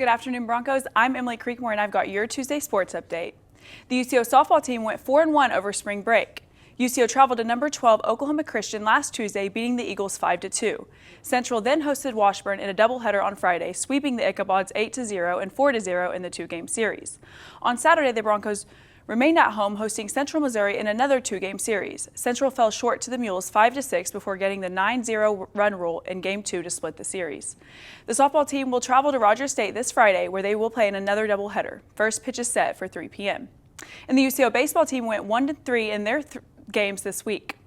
Good afternoon, Broncos. I'm Emily Creekmore, and I've got your Tuesday sports update. The UCO softball team went 4-1 over spring break. UCO traveled to number 12 Oklahoma Christian last Tuesday, beating the Eagles 5-2. Central then hosted Washburn in a doubleheader on Friday, sweeping the Ichabods 8-0 and 4-0 in the two-game series. On Saturday, the Broncos remained at home hosting Central Missouri in another two-game series. Central fell short to the Mules 5-6 before getting the 9-0 run rule in Game 2 to split the series. The softball team will travel to Rogers State this Friday, where they will play in another doubleheader. First pitch is set for 3 p.m. And the UCO baseball team went 1-3 in their games this week.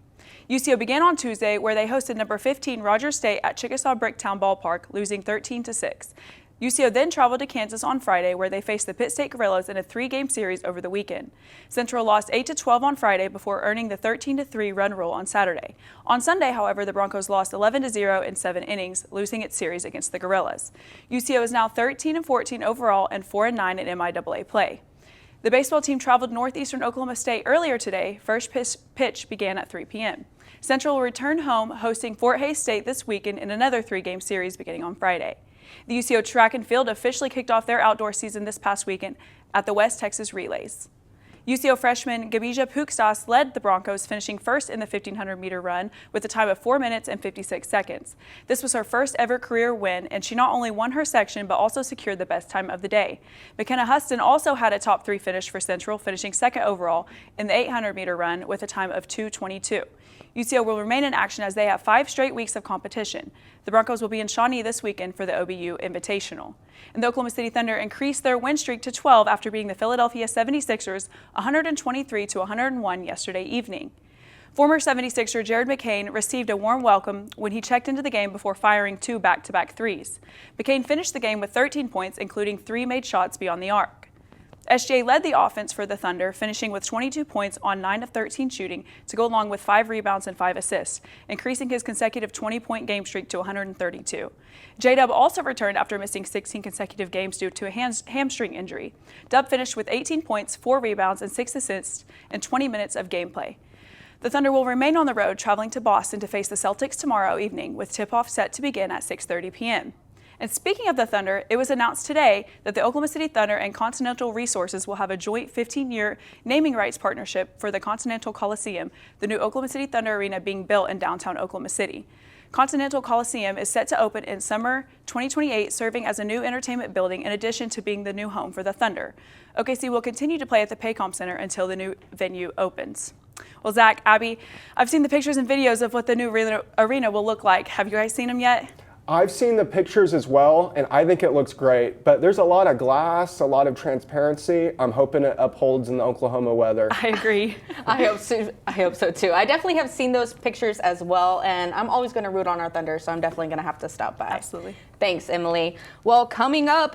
UCO began on Tuesday, where they hosted number 15 Rogers State at Chickasaw Bricktown Ballpark, losing 13-6. UCO then traveled to Kansas on Friday, where they faced the Pitt State Gorillas in a three-game series over the weekend. Central lost 8-12 on Friday before earning the 13-3 run rule on Saturday. On Sunday, however, the Broncos lost 11-0 in 7 innings, losing its series against the Gorillas. UCO is now 13-14 overall and 4-9 in MIAA play. The baseball team traveled northeastern Oklahoma State earlier today. First pitch began at 3 p.m. Central will return home, hosting Fort Hays State this weekend in another three-game series beginning on Friday. The UCO track and field officially kicked off their outdoor season this past weekend at the West Texas Relays. UCO freshman Gabija Pukstas led the Broncos, finishing first in the 1,500-meter run with a time of 4 minutes and 56 seconds. This was her first ever career win, and she not only won her section but also secured the best time of the day. McKenna Huston also had a top 3 finish for Central, finishing second overall in the 800-meter run with a time of 2:22. UCO will remain in action as they have 5 straight weeks of competition. The Broncos will be in Shawnee this weekend for the OBU Invitational. And the Oklahoma City Thunder increased their win streak to 12 after beating the Philadelphia 76ers 123-101 yesterday evening. Former 76er Jared McCain received a warm welcome when he checked into the game before firing 2 back-to-back threes. McCain finished the game with 13 points, including 3 made shots beyond the arc. SGA led the offense for the Thunder, finishing with 22 points on 9 of 13 shooting to go along with 5 rebounds and 5 assists, increasing his consecutive 20-point game streak to 132. J-Dub also returned after missing 16 consecutive games due to a hamstring injury. Dub finished with 18 points, 4 rebounds, and 6 assists in 20 minutes of gameplay. The Thunder will remain on the road, traveling to Boston to face the Celtics tomorrow evening, with tip-off set to begin at 6:30 p.m. And speaking of the Thunder, it was announced today that the Oklahoma City Thunder and Continental Resources will have a joint 15-year naming rights partnership for the Continental Coliseum, the new Oklahoma City Thunder Arena being built in downtown Oklahoma City. Continental Coliseum is set to open in summer 2028, serving as a new entertainment building in addition to being the new home for the Thunder. OKC will continue to play at the Paycom Center until the new venue opens. Well, Zach, Abby, I've seen the pictures and videos of what the new arena will look like. Have you guys seen them yet? I've seen the pictures as well, and I think it looks great, but there's a lot of glass, a lot of transparency. I'm hoping it upholds in the Oklahoma weather. I agree. I hope so too. I definitely have seen those pictures as well, and I'm always going to root on our Thunder, so I'm definitely going to have to stop by. Absolutely. Thanks, Emily. Well, coming up,